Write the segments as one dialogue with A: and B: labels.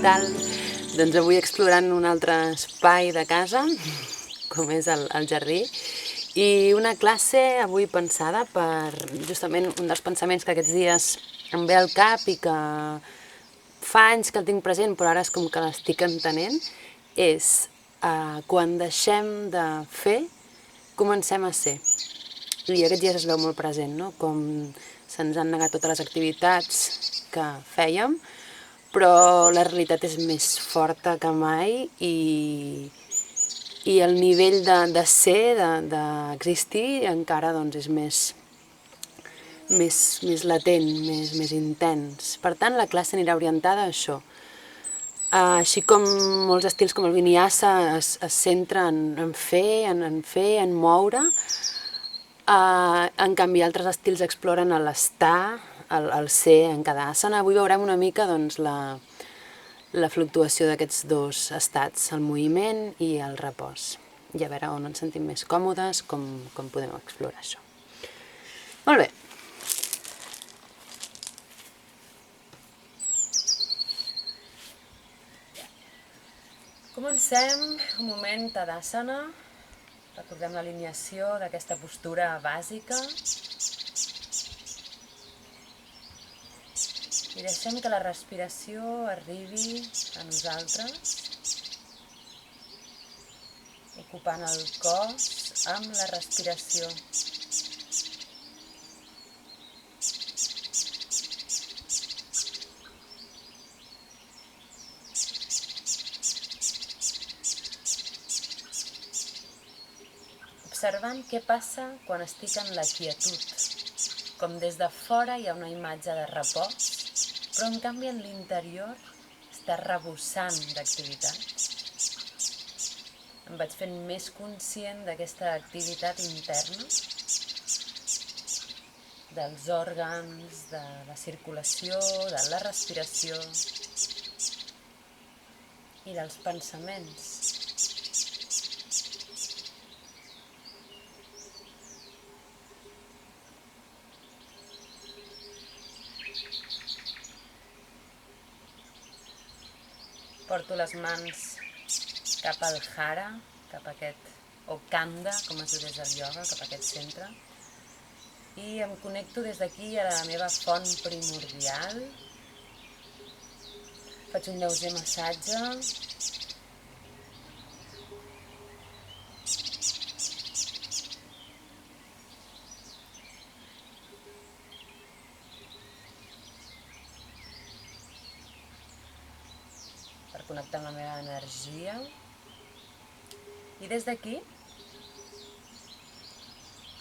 A: tal? Doncs avui explorant un altre espai de casa, com és el jardí, i una classe avui pensada per justament un dels pensaments que aquests dies em ve al cap i que fa anys que el tinc present, però ara és com que l'estic entenent, és quan deixem de fer, comencem a ser. I aquests dies es veu molt present, no? Com se'ns han negat totes les activitats que fèiem, però la realitat és més forta que mai i el nivell de ser, d'existir, encara doncs, és més latent, més intens. Per tant, la classe anirà orientada a això. Així com molts estils com el Vinyasa es centra en fer, en moure, en canvi altres estils exploren l'estar, el ser en cada asana. Avui veurem una mica doncs, la fluctuació d'aquests dos estats, el moviment i el repòs. I a veure on ens sentim més còmodes, com podem explorar això. Molt bé. Comencem un moment Tadasana. Recordem l'alineació d'aquesta postura bàsica. I deixem que la respiració arribi a nosaltres, ocupant el cos amb la respiració. Observant què passa quan estic en la quietud, com des de fora hi ha una imatge de repòs, però en canvi en l'interior està rebossant d'activitat. Em vaig fent més conscient d'aquesta activitat interna, dels òrgans, de la circulació, de la respiració i dels pensaments. Porto les mans cap al Hara, cap a aquest, o Kanda, com es diu des del ioga, cap a aquest centre. I em connecto des d'aquí a la meva font primordial. Faig un lleuger massatge. Per connectar amb la meva energia. I des d'aquí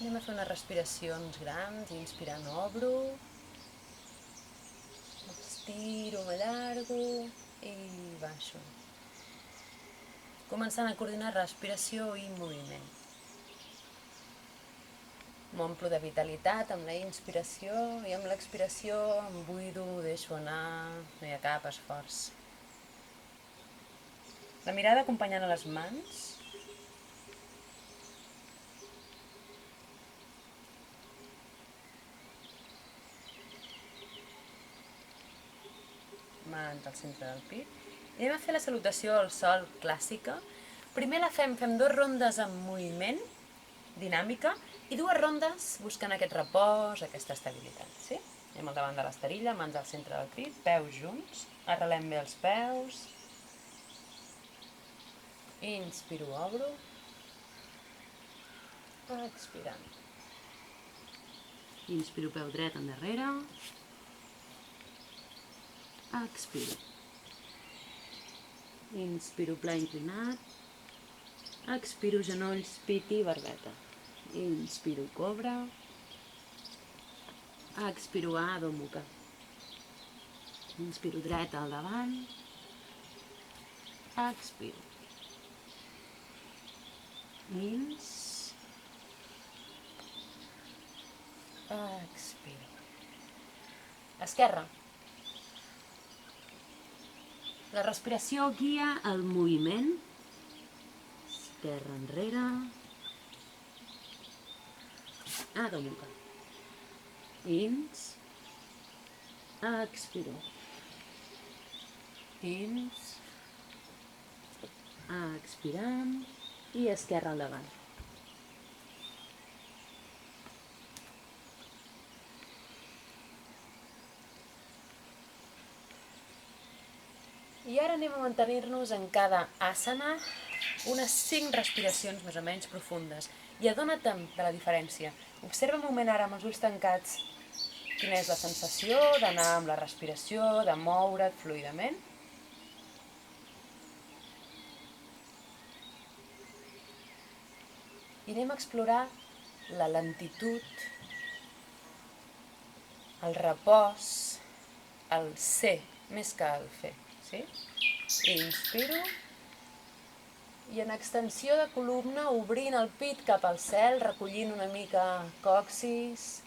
A: anem a fer unes respiracions grans, inspirant obro, estiro, m'allargo i baixo. Començant a coordinar respiració i moviment. M'omplo de vitalitat amb la inspiració i amb l'expiració em buido, ho deixo anar, no hi ha cap esforç. La mirada acompanyant a les mans. Mans al centre del pit. I anem a fer la salutació al sol clàssica. Primer la fem 2 rondes amb moviment, dinàmica, i 2 rondes buscant aquest repòs, aquesta estabilitat. Sí? Anem al davant de l'esterilla, mans al centre del pit, peus junts, arrelem bé els peus. Inspiro, obro. Expirant. Inspiro, peu dret endarrere. Expiro. Inspiro, pla inclinat. Expiro, genolls, pit i barbeta. Inspiro, cobra. Expiro, Adho Mukha. Inspiro, dret al davant. Expiro. Ins. Expiro. Esquerra. La respiració guia el moviment. Esquerra enrere. Adho Mukha. Ins. Expiro. Ins. Expirant. I esquerra al davant. I ara anem a mantenir-nos en cada asana unes 5 respiracions més o menys profundes. I adona't de la diferència. Observa un moment ara amb els ulls tancats quina és la sensació d'anar amb la respiració, de moure't fluidament. I anem a explorar la lentitud, el repòs, el ser, més que el fer. Sí? Inspiro i en extensió de columna obrint el pit cap al cel, recollint una mica còccix,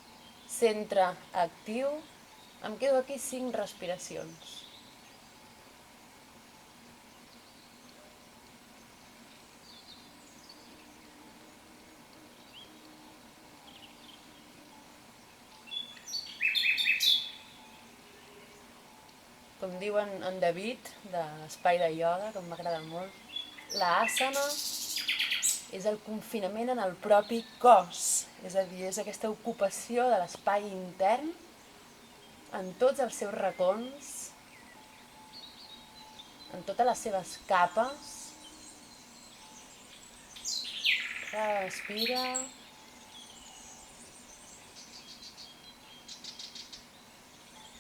A: centre actiu. Em quedo aquí 5 respiracions. Com diu en David, de l'Espai de Ioga, que m'agrada molt, la asana és el confinament en el propi cos, és a dir, és aquesta ocupació de l'espai intern en tots els seus racons, en totes les seves capes. Respira.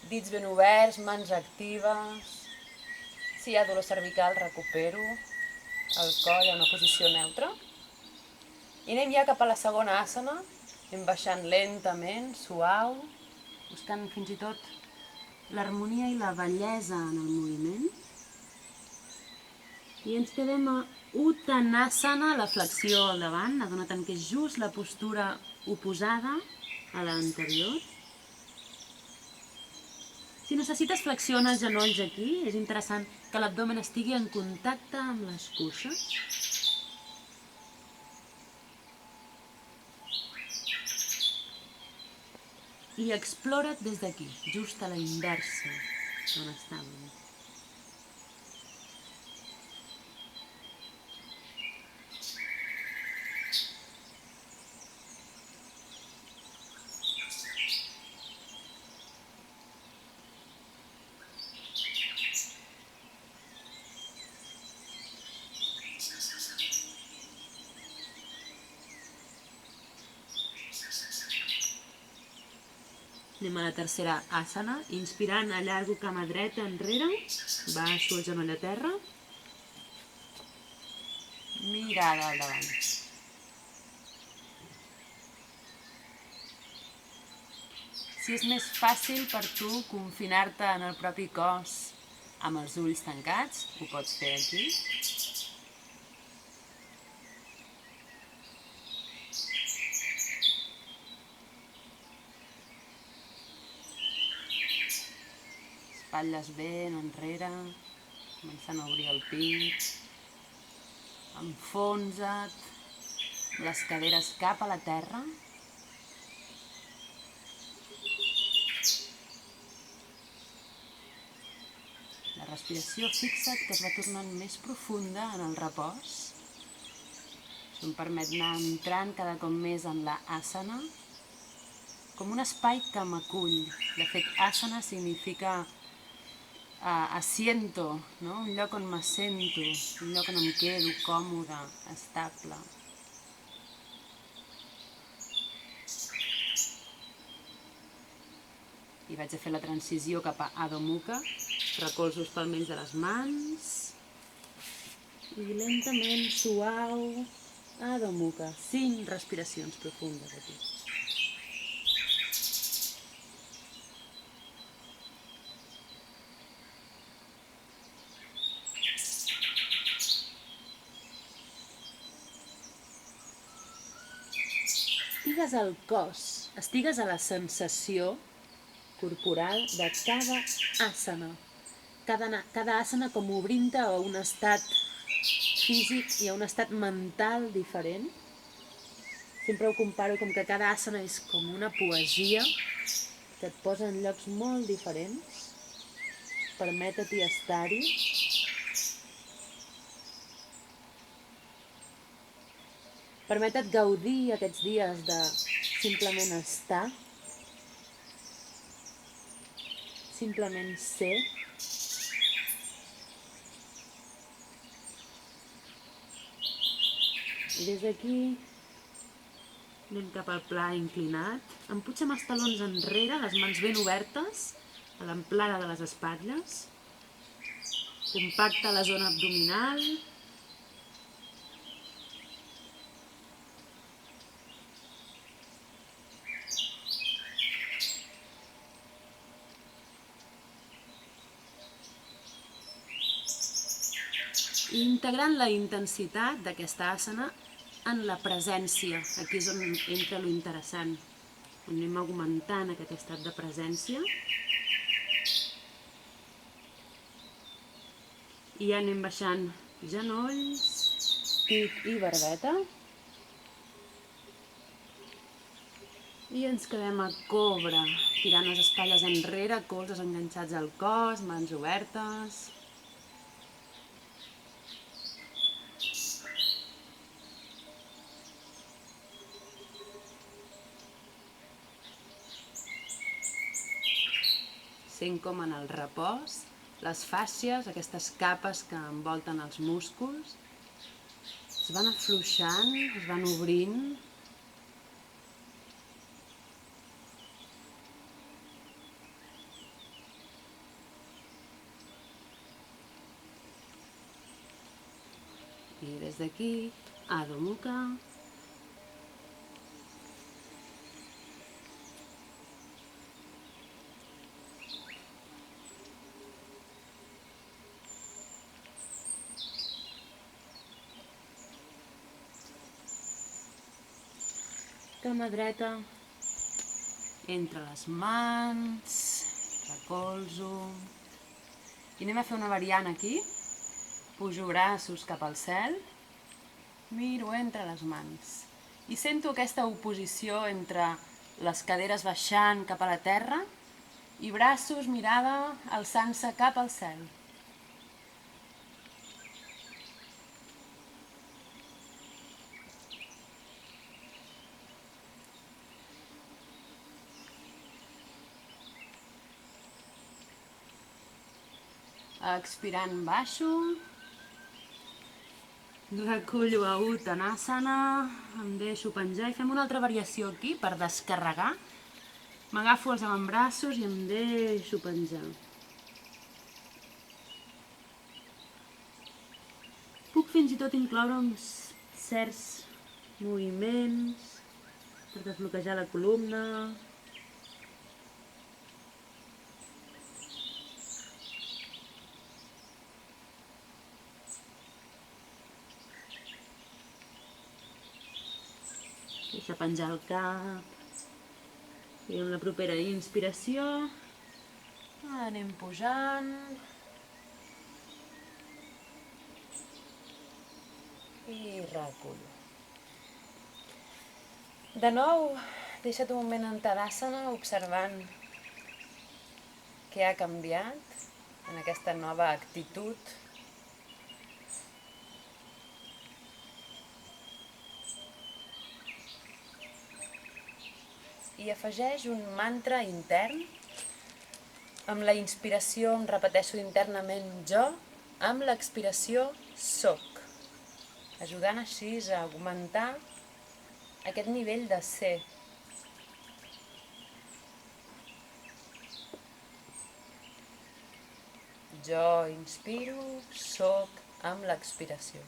A: Dits ben oberts, mans actives. Si hi ha dolor cervical, recupero el coll en una posició neutra. I anem ja cap a la segona asana. Anem baixant lentament, suau, buscant fins i tot l'harmonia i la bellesa en el moviment. I ens quedem a Uttanasana, la flexió al davant. Adona't que és just la postura oposada a l'anterior. Si necessites flexionar els genolls aquí, és interessant que l'abdomen estigui en contacte amb les cuixes. I explora't des d'aquí, just a la inversa on estàvem. Anem a la tercera asana, inspirant, allargo cama dreta enrere, baixo el genoll a terra, mirada al davant. Si és més fàcil per tu confinar-te en el propi cos amb els ulls tancats, ho pots fer aquí. Espatlles ben enrere, començant a obrir el pit, enfonsa't, les caderes cap a la terra. La respiració, fixa't que es va tornant més profunda en el repòs. Això em permet anar entrant cada cop més en la asana, com un espai que m'acull. De fet, asana significa asiento, no? Un lloc on m'assento, un lloc on em quedo còmode, estable. I vaig a fer la transició cap a Adho Mukha, recolzo els palmells de les mans i lentament, suau, Adho Mukha, 5 respiracions profundes aquí. Estigues al cos, estigues a la sensació corporal de cada asana. Cada asana com obrint-te a un estat físic i a un estat mental diferent. Sempre ho comparo com que cada asana és com una poesia que et posa en llocs molt diferents. permet-t'hi estar-hi. Permet-et gaudir aquests dies de simplement estar, simplement ser. I des d'aquí anem cap al pla inclinat. Emputxem els talons enrere, les mans ben obertes, a l'amplada de les espatlles. Compacta la zona abdominal. I integrant la intensitat d'aquesta asana en la presència. Aquí és on entra lo interessant, on anem augmentant aquest estat de presència. I ja anem baixant genolls, pit i barbeta. I ens quedem a cobra, tirant les espatlles enrere, colzes enganxats al cos, mans obertes. Sent com en el repòs, les fàscies, aquestes capes que envolten els músculs, es van afluixant, es van obrint. I des d'aquí, Adho Mukha. Cama dreta, entre les mans, recolzo. I anem a fer una variant aquí. Pujo braços cap al cel, miro entre les mans. I sento aquesta oposició entre les caderes baixant cap a la terra i braços, mirada, alçant-se cap al cel. Expirant baixo, recullo a Uttanasana, em deixo penjar i fem una altra variació aquí per descarregar. M'agafo els avantbraços i em deixo penjar. Puc fins i tot incloure uns certs moviments per desbloquejar la columna. Deixa penjar el cap. I amb la propera inspiració anem pujant. I recullo. De nou, deixa't un moment en Tadasana observant què ha canviat en aquesta nova actitud. I afegeix un mantra intern. Amb la inspiració em repeteixo internament jo, amb l'expiració soc, ajudant així a augmentar aquest nivell de ser. Jo inspiro, soc amb l'expiració.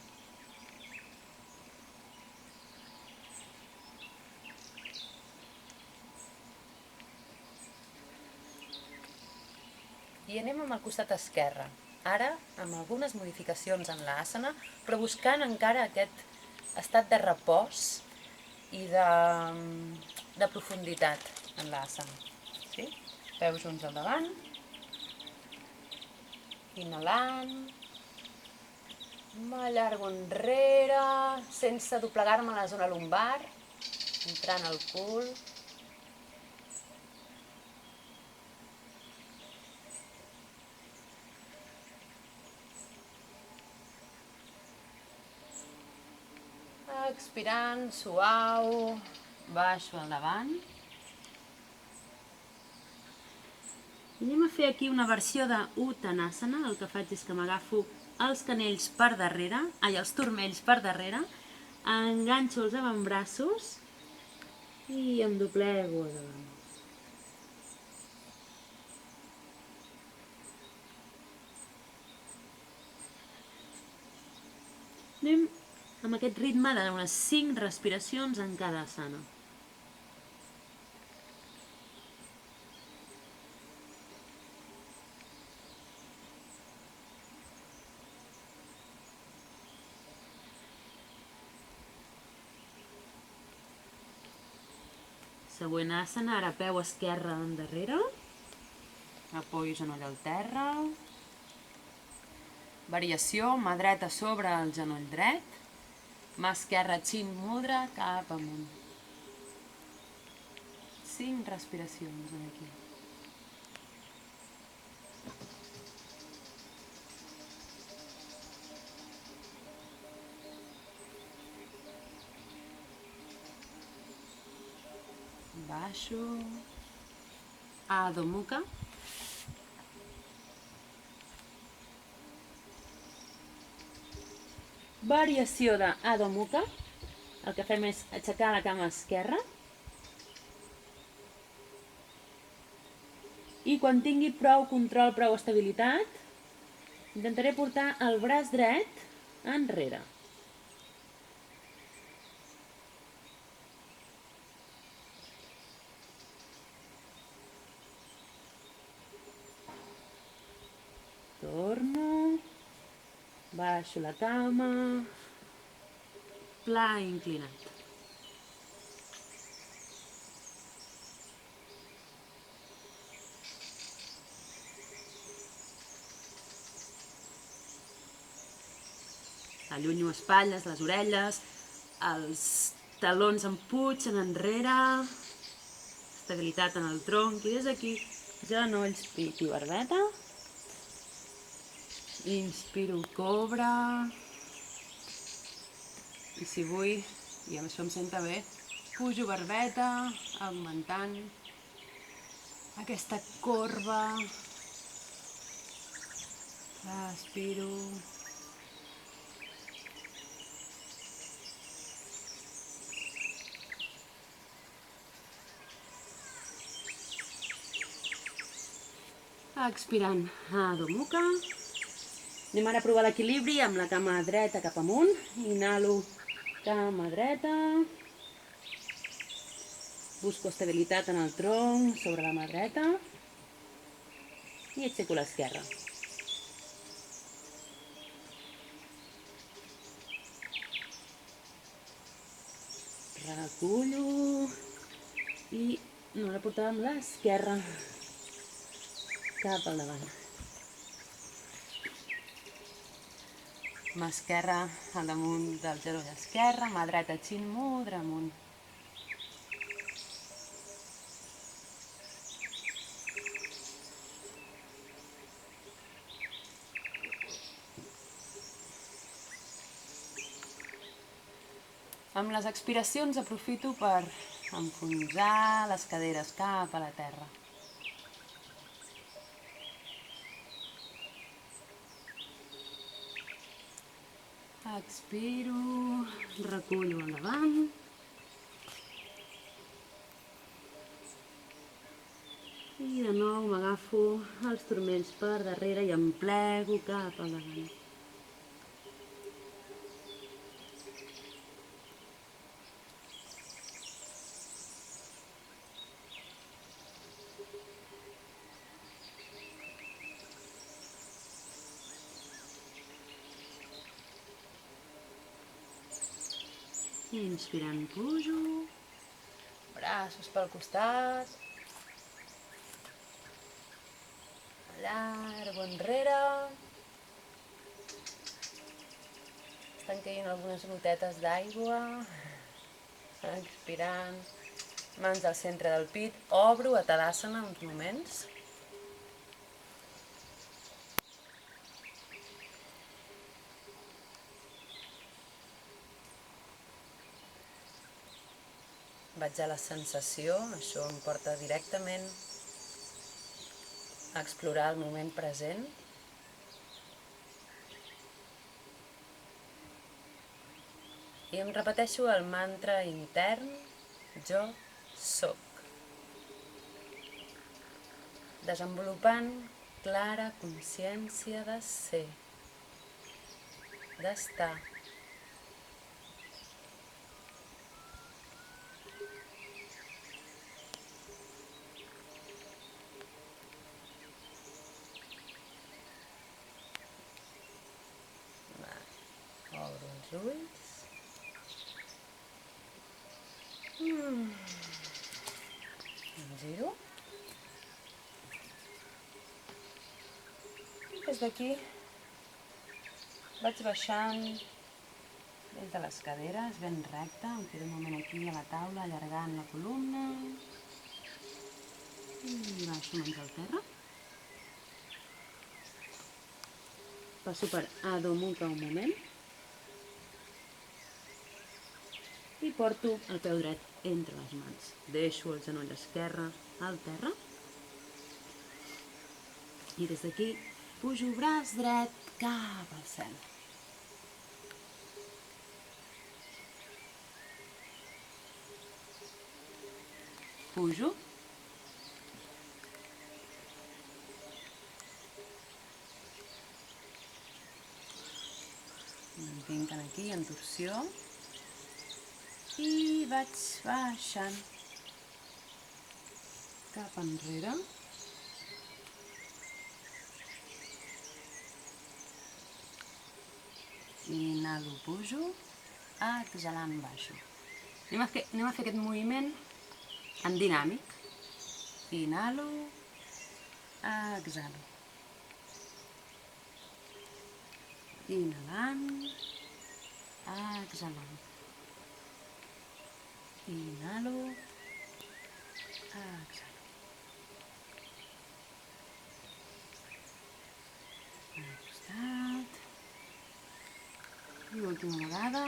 A: I anem amb el costat esquerre, ara amb algunes modificacions en l'asana, però buscant encara aquest estat de repòs i de profunditat en l'asana. Sí? Peus junts al davant, inhalant, m'allargo enrere, sense doblegar-me a la zona lumbar, entrant al cul. Expirant, suau, baixo al davant. I anem a fer aquí una versió de Uttanasana. El que faig és que m'agafo els canells per darrere, els turmells per darrere, enganxo els avantbraços i em doblego a davant. Anem amb aquest ritme d'unes 5 respiracions en cada asana. Següent asana, ara peu esquerre endarrere, apoyo genoll al terra, variació, mà dreta sobre el genoll dret, mà esquerra chin mudra cap amunt. 5 respiracions aquí. Baixo, Adho Mukha. Variació de Adho Mukha. El que fem és aixecar la cama esquerra. I quan tingui prou control, prou estabilitat, intentaré portar el braç dret enrere. Torno, baixo la cama, pla i inclinat. Allunyo espatlles, les orelles, els talons em pugen enrere, estabilitat en el tronc i des d'aquí genolls, pit i barbeta. Inspiro cobra i si vull, i amb això em senta bé, pujo barbeta, augmentant aquesta corba, respiro. Expirant, Adho Mukha. Anem ara a provar l'equilibri amb la cama dreta cap amunt. Inhalo, cama dreta. Busco estabilitat en el tronc sobre la mà dreta. I aixeco l'esquerra. Recullo. I no la portava amb l'esquerra. Cap al davant. Mà esquerra al damunt del genoll esquerre, mà dreta chin mudra amunt. Amb les expiracions aprofito per enfonsar les caderes cap a la terra. Expiro, recullo al davant. I de nou m'agafo els turmells per darrere i em plego cap al davant. Inspirant, pujo, braços pel costat, allargo enrere, estan caient algunes gotetes d'aigua, expirant, mans al centre del pit, obro a Tadasana uns moments. vaig a la sensació, això em porta directament a explorar el moment present. I em repeteixo el mantra intern, jo sóc, desenvolupant clara consciència de ser, d'estar. Obro els ulls. Em giro. I des d'aquí vaig baixant des de les caderes, ben recte. Em quedo un moment aquí a la taula, allargant la columna. I baixo mans al terra. Passo per Adho Mukha un moment. I porto el peu dret entre les mans. Deixo el genoll esquerre al terra. I des d'aquí pujo braç dret cap al cel. Pujo. Mantinc aquí en torsió. I vaig baixant cap enrere. Inhalo, pujo, exhalant, baixo. Anem a fer aquest moviment en dinàmic. Inhalo, exhalo. Inhalant, exhalant. Inhalo, exhalo. Al costat. I última vegada.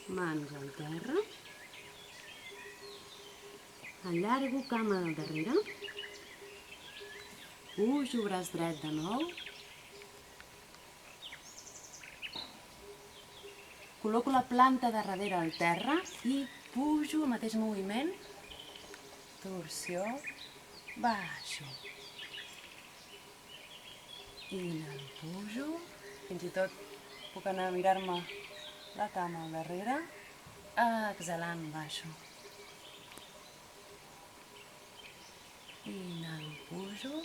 A: Mans al terra. Allargo cama del darrere. Pujo braç dret de nou. Col·loco la planta de darrere al terra i pujo el mateix moviment. Torsió. Baixo. Inhalo, pujo. Fins i tot puc anar a mirar-me la cama al darrere. Exhalant, baixo. Inhalo, pujo.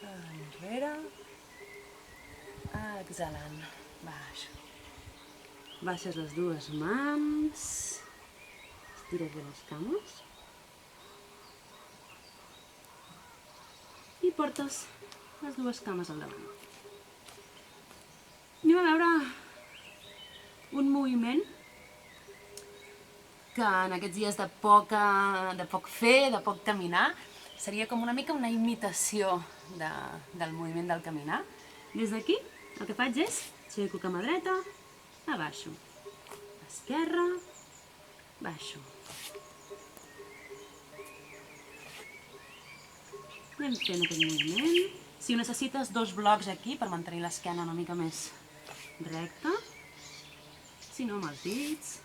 A: Enrere. Exhalant, baixo. Baixes les dues mans. Estires bé les cames. I portes les dues cames al davant. Anem a veure un moviment que en aquests dies de poc fer, de poc caminar, seria com una mica una imitació del moviment del caminar. Des d'aquí el que faig és aixeco cama dreta, abaixo, esquerra, baixo. Anem fent aquest moviment. Si ho necessites, 2 blocs aquí per mantenir l'esquena una mica més recta. Si no, amb els dits.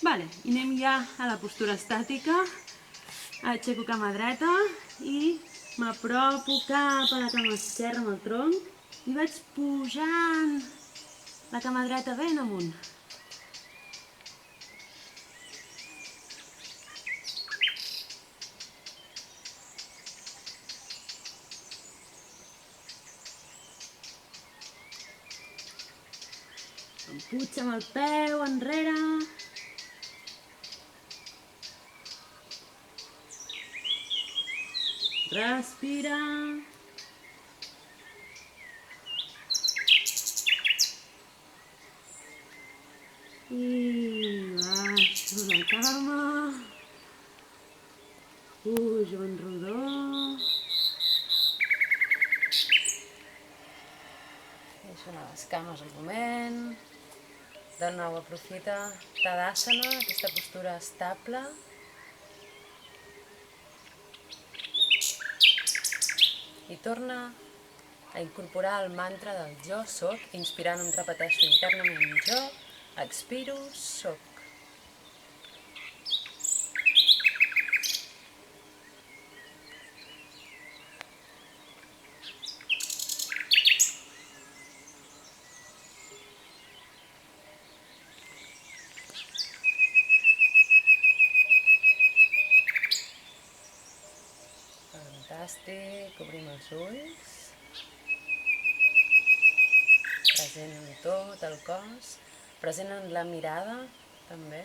A: Vale, i anem ja a la postura estàtica. Aixeco cama dreta i m'apropo cap a la cama esquerra amb el tronc i vaig pujant la cama dreta ben amunt. Em puig amb el peu enrere. Respira. I cama, pujo en rodó, deixo anar les cames un moment, de nou aprofita Tadasana, aquesta postura estable, i torna a incorporar el mantra del jo soc, inspirant em repeteixo internament jo, expiro, soc. Fantàstic, obrim els ulls, present en tot el cos, present en la mirada també.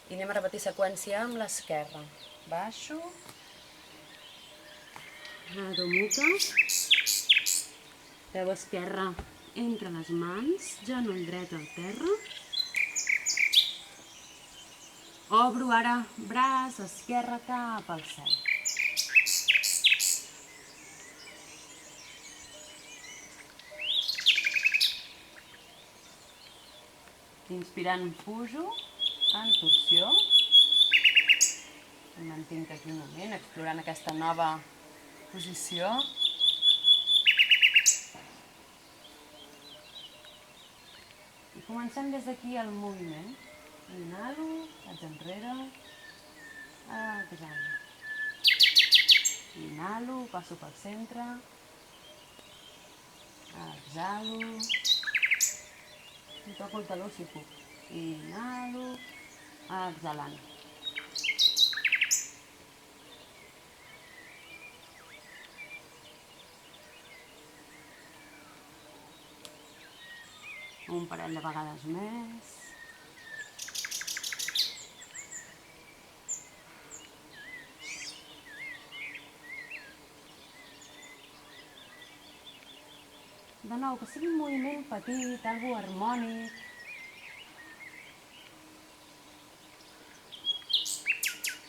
A: I anem a repetir seqüència amb l'esquerra. Baixo, Adho Mukha, peu esquerre entre les mans, genoll dret al terra. Obro ara braç esquerre cap al cel. Inspirant pujo, en torsió. Em mantinc aquí un moment, explorant aquesta nova posició. I comencem des d'aquí el moviment. Inhalo, vaig enrere, exhalo. Inhalo, passo pel centre, exhalo, i toco el taló si puc. Inhalo, exhalant. Un parell de vegades més. De nou, que sigui un moviment petit, algo harmònic.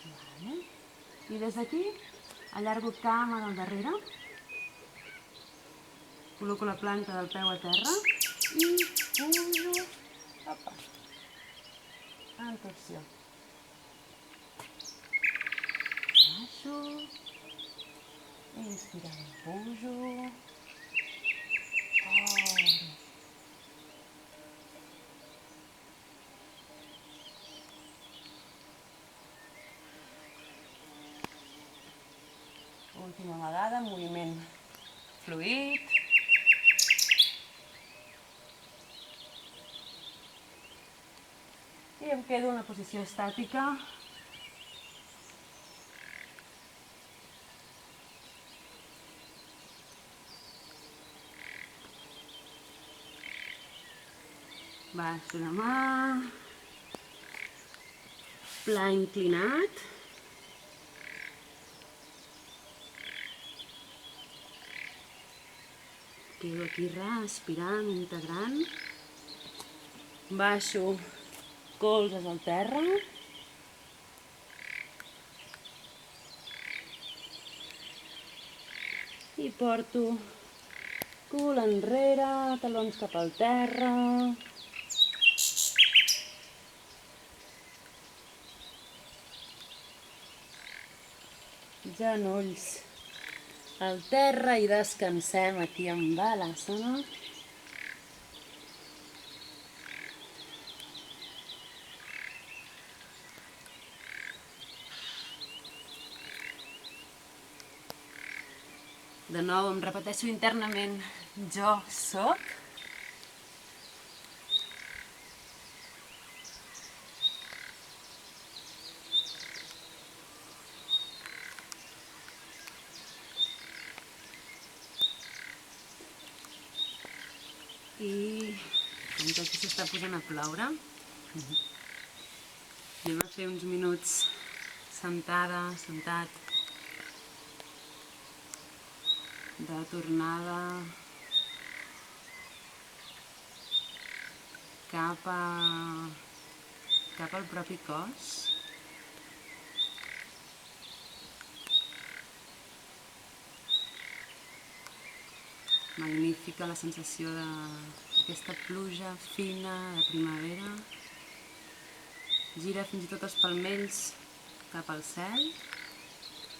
A: Vale. I des d'aquí, allargo cama del darrere. Col·loco la planta del peu a terra i pujo, opa, en torsió. Baixo, inspirant, pujo, obro. Última vegada, moviment fluid. I em quedo en una posició estàtica. Baixo la mà. Pla inclinat. Quedo aquí respirant, integrant. Baixo colzes al terra. I porto cul enrere, talons cap al terra. Genolls al terra i descansem aquí amb Balasana. De nou em repeteixo internament, jo soc. I com que aquí s'està posant a ploure, anem a fer uns minuts sentada, sentat, de tornada. cap al propi cos. Magnífica la sensació d'aquesta pluja fina de primavera. Gira fins i tot els palmells cap al cel,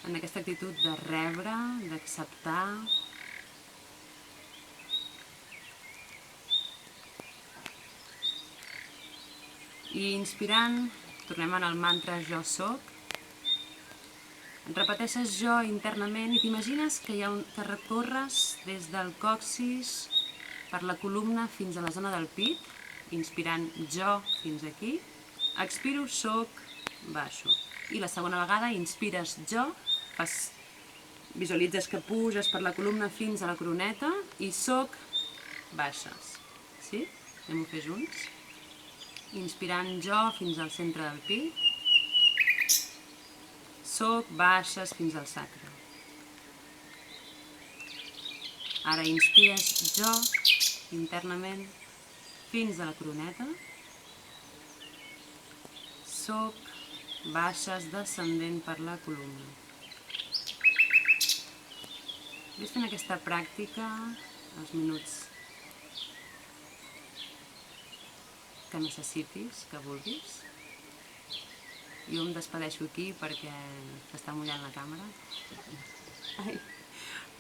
A: en aquesta actitud de rebre, d'acceptar. I inspirant, tornem al mantra jo soc. Repeteixes jo internament i t'imagines que recorres des del còccix per la columna fins a la zona del pit, inspirant jo fins aquí. Expiro, soc, baixo. I la segona vegada inspires jo, visualitzes que puges per la columna fins a la coroneta i soc, baixes. Sí? Anem-ho a fer junts. Inspirant jo fins al centre del pit. Soc, baixes fins al sacre. Ara inspires jo internament fins a la coroneta. Soc, baixes descendent per la columna. Ves fent aquesta pràctica els minuts que necessitis, que vulguis. Jo em despedeixo aquí perquè s'està mullant la càmera.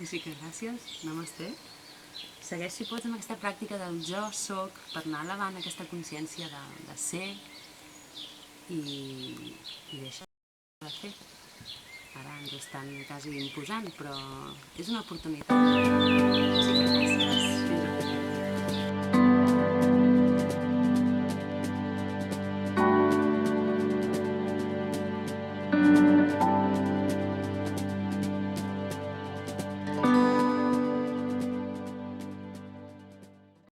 A: Així que gràcies, namasté. Segueix, si pots, amb aquesta pràctica del jo soc per anar elevant aquesta consciència de ser i deixar de fer. Ara ens estan quasi imposant, però és una oportunitat. Així que gràcies. Fins a